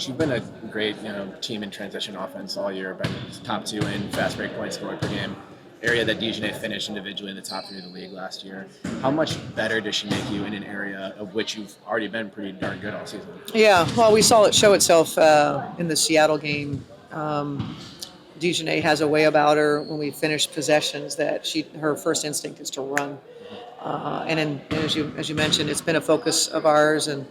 Coach, you've been a great, team in transition offense all year, been top 2 in fast break points scored per game, area that DiJonai finished individually in the top 3 of the league last year. How much better does she make you in an area of which you've already been pretty darn good all season? Yeah, well, we saw it show itself in the Seattle game. DiJonai has a way about her when we finish possessions that her first instinct is to run. As you mentioned, it's been a focus of ours, and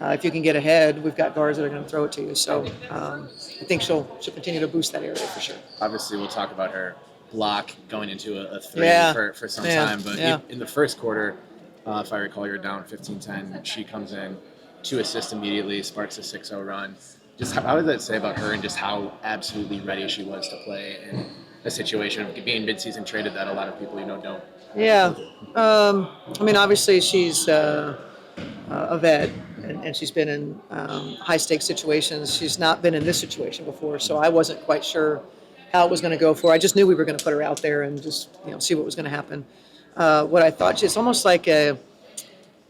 if you can get ahead, we've got guards that are going to throw it to you. So I think she'll continue to boost that area for sure. Obviously, we'll talk about her block going into a 3 for some time, but in the first quarter, if I recall, you're down 15-10. She comes in, 2 assists immediately, sparks a 6-0 run. Just how does that say about her and just how absolutely ready she was to play in a situation of being midseason traded that a lot of people don't? Yeah, obviously she's a vet, and she's been in high stakes situations. She's not been in this situation before, so I wasn't quite sure how it was going to go for her. I just knew we were going to put her out there and just see what was going to happen. What I thought, it's almost like I'm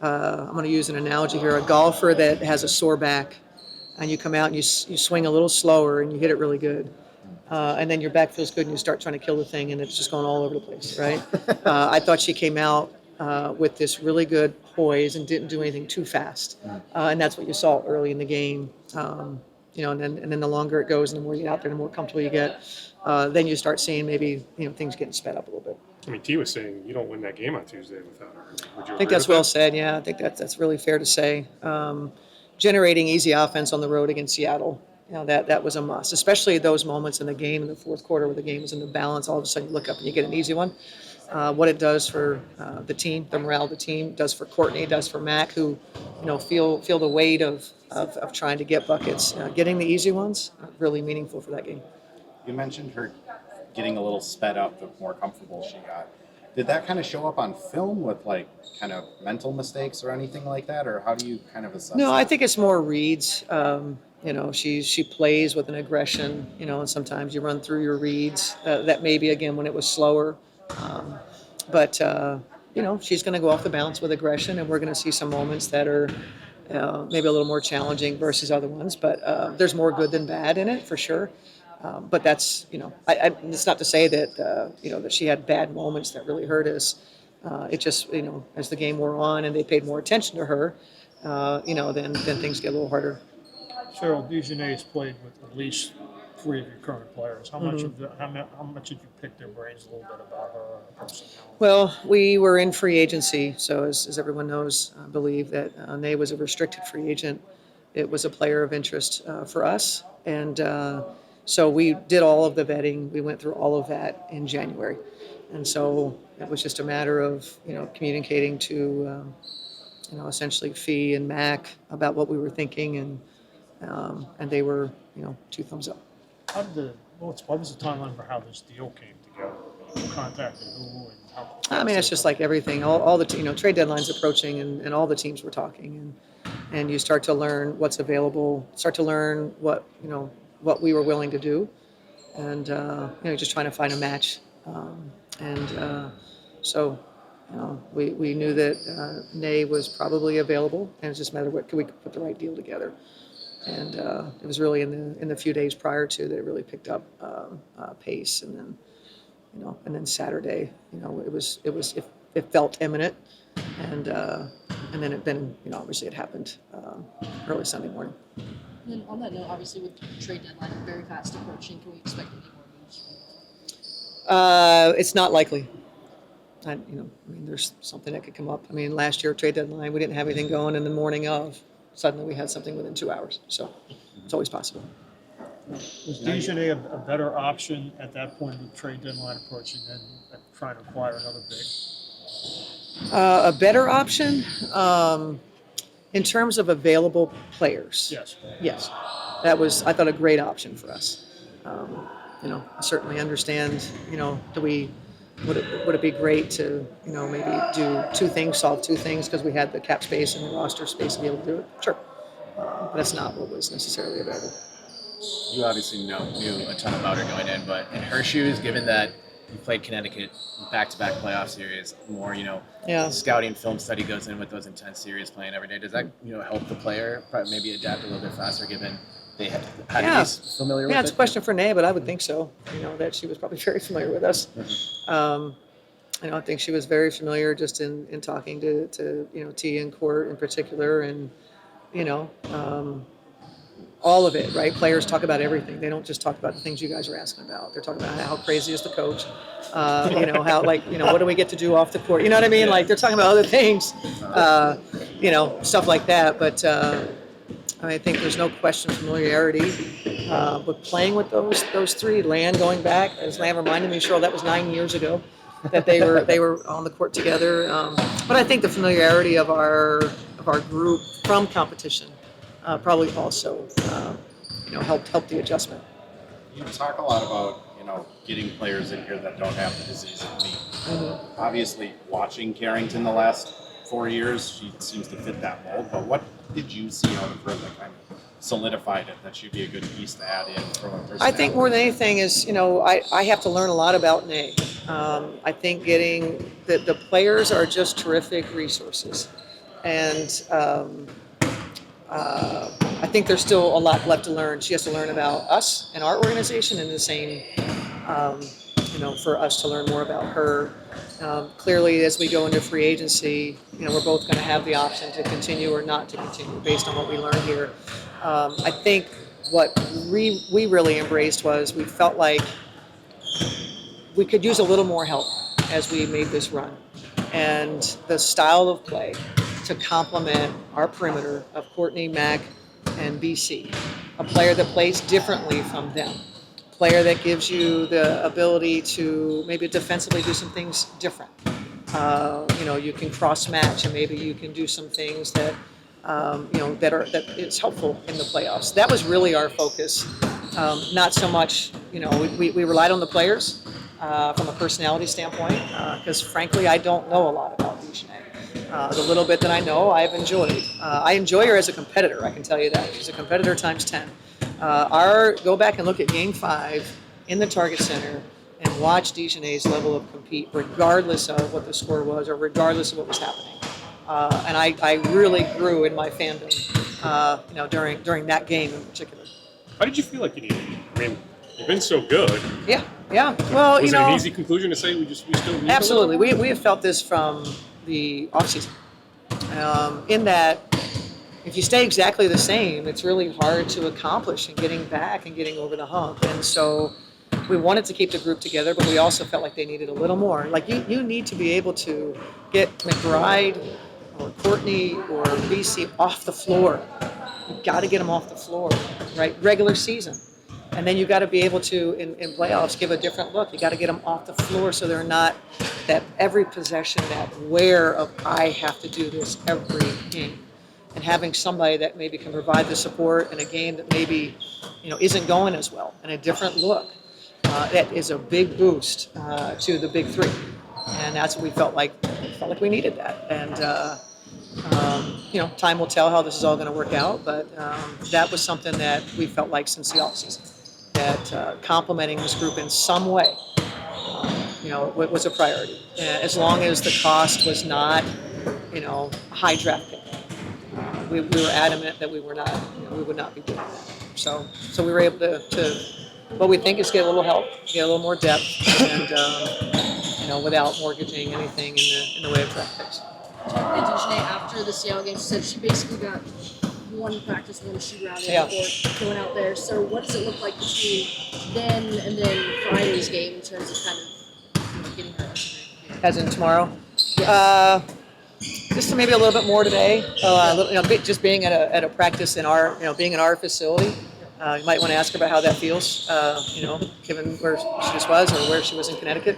going to use an analogy here, a golfer that has a sore back, and you come out and you swing a little slower and you hit it really good. And then your back feels good and you start trying to kill the thing and it's just going all over the place, right? I thought she came out with this really good poise and didn't do anything too fast. And that's what you saw early in the game. And then the longer it goes and the more you get out there, the more comfortable you get. Then you start seeing maybe things getting sped up a little bit. T was saying you don't win that game on Tuesday without her. Would you I think that's well said. Yeah, I think that's really fair to say. Generating easy offense on the road against Seattle, that was a must, especially those moments in the game in the fourth quarter where the game was in the balance. All of a sudden you look up and you get an easy one. What it does for the team, the morale of the team, does for Courtney, does for Mac, who feel the weight of trying to get buckets. Getting the easy ones, really meaningful for that game. You mentioned her getting a little sped up the more comfortable she got. Did that kind of show up on film with kind of mental mistakes or anything like that, or how do you kind of assess? No, that? I think it's more reads. She plays with an aggression, and sometimes you run through your reads. That maybe again when it was slower, but she's going to go off the bounce with aggression, and we're going to see some moments that are maybe a little more challenging versus other ones. But there's more good than bad in it for sure. But that's, it's not to say that, that she had bad moments that really hurt us. It just, as the game wore on and they paid more attention to her, then things get a little harder. Cheryl, DiJonai has played with at least 3 of your current players. How much how much did you pick their brains a little bit about her personality? Well, we were in free agency, so as everyone knows, I believe that Nay was a restricted free agent. It was a player of interest for us, and so we did all of the vetting. We went through all of that in January. And so it was just a matter of, communicating to, essentially Fee and Mac about what we were thinking. And they were, 2 thumbs up. What was the timeline for how this deal came together? Who contacted who and how? It's just like everything. All the, trade deadline's approaching and all the teams were talking. And you start to learn what's available, start to learn what we were willing to do, and just trying to find a match. So we knew that Nay was probably available, and it's just a matter of what could we put the right deal together. And it was really in the few days prior to that it really picked up pace, and then Saturday, it felt imminent, and then obviously it happened early Sunday morning. And then on that note, obviously with the trade deadline very fast approaching, can we expect any more moves? It's not likely. There's something that could come up. Last year trade deadline, we didn't have anything going, and the morning of, suddenly we had something within 2 hours. So it's always possible. Was DiJonai a better option at that point of the trade deadline approaching than trying to acquire another big? A better option? In terms of available players, yes, that was, I thought, a great option for us. I certainly understand. Would it be great to maybe do 2 things, solve 2 things because we had the cap space and the roster space to be able to do it? Sure, but that's not what was necessarily available. You obviously knew a ton about her going in, but in her shoes, given that you played Connecticut back-to-back playoff series, more, scouting film study goes in with those intense series playing every day. Does that, help the player maybe adapt a little bit faster given they had Yeah. to be familiar Yeah, with it's a it? question for Nay, but I would think so. That she was probably very familiar with us. I think she was very familiar just in talking to T in court in particular, and you know, all of it, right? Players talk about everything. They don't just talk about the things you guys are asking about. They're talking about how crazy is the coach, how what do we get to do off the court? You know what I mean? Yeah. Like they're talking about other things, stuff like that. But I think there's no question familiarity. But playing with those three, Lan going back, as Lan reminded me, Cheryl, that was 9 years ago that they were on the court together. But I think the familiarity of our group from competition probably also helped the adjustment. You talk a lot about, getting players in here that don't have the disease of me. Obviously, watching Carrington the last 4 years, she seems to fit that mold. But what did you see out of her that kind of solidified it that she'd be a good piece to add in from a personality? I think more than anything is, I have to learn a lot about Nay. I think getting the players are just terrific resources. And I think there's still a lot left to learn. She has to learn about us and our organization, and the same, for us to learn more about her. Clearly, as we go into free agency, we're both going to have the option to continue or not to continue based on what we learn here. I think what we really embraced was we felt like we could use a little more help as we made this run. And the style of play to complement our perimeter of Courtney, Mac, and BC. A player that plays differently from them. A player that gives you the ability to maybe defensively do some things different. You can cross match, and maybe you can do some things that that is helpful in the playoffs. That was really our focus. Not so much, we relied on the players from a personality standpoint, because frankly, I don't know a lot about Dejanay. The little bit that I know, I've enjoyed. I enjoy her as a competitor, I can tell you that. She's a competitor times 10. Go back and look at Game 5 in the Target Center and watch Dejanay's level of compete, regardless of what the score was or regardless of what was happening. And I really grew in my fandom, during that game in particular. How did you feel like you needed it? I mean, you've been so good. Yeah. Well, Was it an easy conclusion to say we still need absolutely. We have felt this from the offseason. In that, if you stay exactly the same, it's really hard to accomplish in getting back and getting over the hump. And so we wanted to keep the group together, but we also felt like they needed a little more. Like you need to be able to get McBride or Courtney or BC off the floor. You got to get them off the floor, right? Regular season. And then you got to be able to, in playoffs, give a different look. You got to get them off the floor so they're not that every possession, that wear of I have to do this every game. And having somebody that maybe can provide the support in a game that maybe isn't going as well, and a different look, that is a big boost to the big three. And that's what we felt like we needed that. And time will tell how this is all going to work out, but that was something that we felt like since the offseason, that complementing this group in some way, was a priority. As long as the cost was not, a high draft pick. We were adamant that we would not be doing that. So we were able to what we think is get a little help, get a little more depth, and without mortgaging anything in the way of draft picks. Talking to Dejanay after the Seattle game, she said she basically got one practice, one shoot around before going out there. So what does it look like between then and then Friday's game in terms of kind of getting her? As in tomorrow? Just maybe a little bit more today. Just being at a practice in our, being in our facility. You might want to ask her about how that feels, given where she just was or where she was in Connecticut.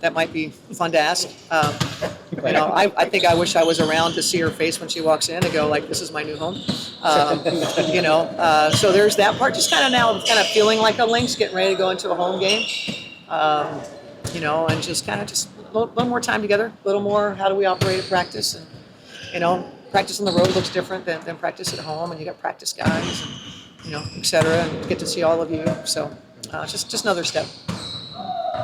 That might be fun to ask. I think I wish I was around to see her face when she walks in and go like, this is my new home. So there's that part. Just kind of feeling like a Lynx, getting ready to go into a home game. And just a little more time together, a little more how do we operate at practice. And, practice on the road looks different than practice at home, and you got practice guys, and, et cetera, and get to see all of you. So just another step.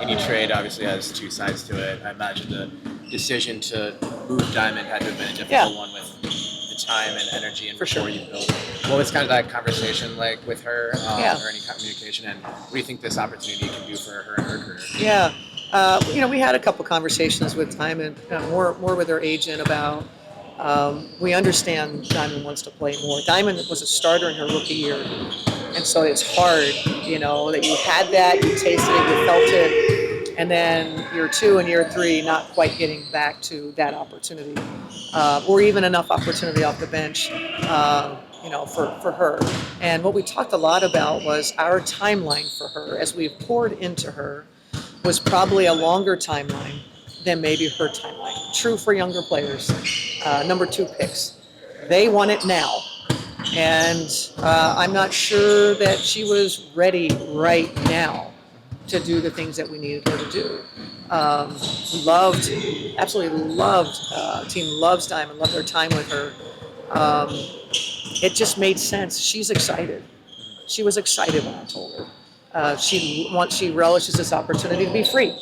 Any trade obviously has two sides to it. I imagine the decision to move Diamond had to have been a difficult one with the time and energy and For rapport sure. you build. What was kind of that conversation like with her, Yeah. or any communication, and what do you think this opportunity can do for her and her career? Yeah. We had a couple conversations with Diamond, more with her agent about. We understand Diamond wants to play more. Diamond was a starter in her rookie year, and so it's hard, that you had that, you tasted it, you felt it, and then year 2 and year 3 not quite getting back to that opportunity, or even enough opportunity off the bench, for her. And what we talked a lot about was our timeline for her as we've poured into her was probably a longer timeline than maybe her timeline. True for younger players. Number 2 picks. They want it now. And I'm not sure that she was ready right now to do the things that we needed her to do. Absolutely loved, team loves Diamond, loved their time with her. It just made sense. She's excited. She was excited when I told her. She relishes this opportunity to be free,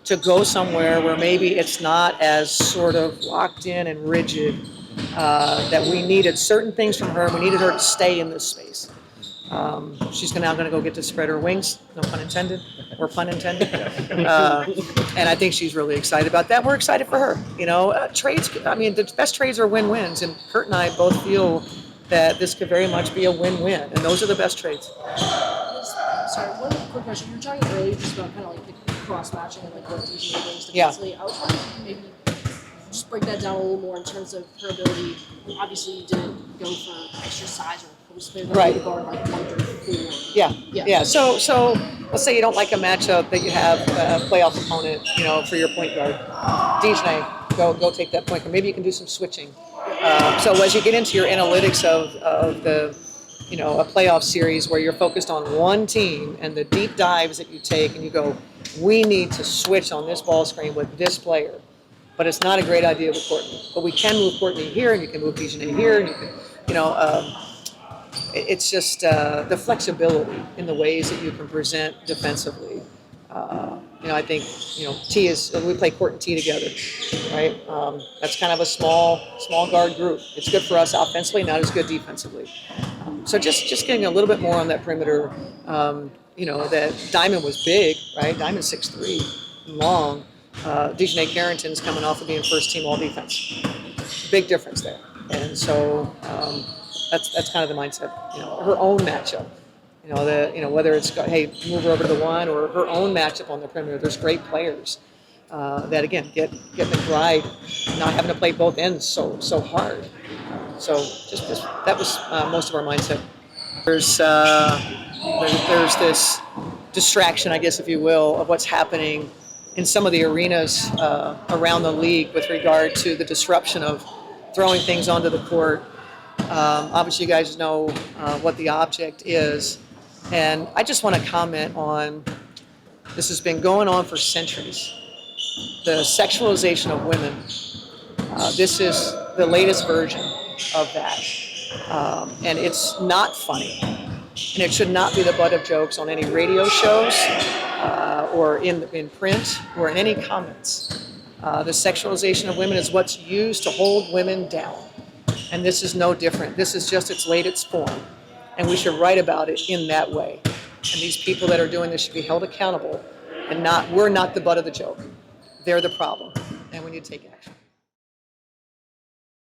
to go somewhere where maybe it's not as sort of locked in and rigid, that we needed certain things from her. We needed her to stay in this space. She's now going to go get to spread her wings, no pun intended, or pun intended. And I think she's really excited about that. We're excited for her. Trades, the best trades are win-wins, and Kurt and I both feel that this could very much be a win-win, and those are the best trades. Sorry, one quick question. You were talking earlier just about kind of like the cross matching and like what DJ brings Yeah. defensively. I was wondering if you maybe just break that down a little more in terms of her ability. Obviously, you didn't go for extra size or post player, but Right. you guard like 134. Yeah. So let's say you don't like a matchup that you have a playoff opponent, for your point guard. DJ, go take that point guard. Maybe you can do some switching. So as you get into your analytics of the, a playoff series where you're focused on one team and the deep dives that you take and you go, we need to switch on this ball screen with this player. But it's not a great idea with Courtney. But we can move Courtney here and you can move Dejanay here and you can, it's just the flexibility in the ways that you can present defensively. I think, T is, we play court and T together, right? That's kind of a small guard group. It's good for us offensively, not as good defensively. So just getting a little bit more on that perimeter. That Diamond was big, right? Diamond's 6'3", long. Dejanay Carrington's coming off of being first team all defense. Big difference there. And so that's kind of the mindset. Her own matchup. Whether it's move her over to the 1 or her own matchup on the perimeter. There's great players that again get McBride not having to play both ends so hard. So just that was most of our mindset. There's this distraction, I guess, if you will, of what's happening in some of the arenas around the league with regard to the disruption of throwing things onto the court. Obviously, you guys know what the object is. And I just want to comment on, this has been going on for centuries. The sexualization of women. This is the latest version of that. And it's not funny. And it should not be the butt of jokes on any radio shows or in print or in any comments. The sexualization of women is what's used to hold women down. And this is no different. This is just its latest form. And we should write about it in that way. And these people that are doing this should be held accountable. And we're not the butt of the joke. They're the problem. And we need to take action.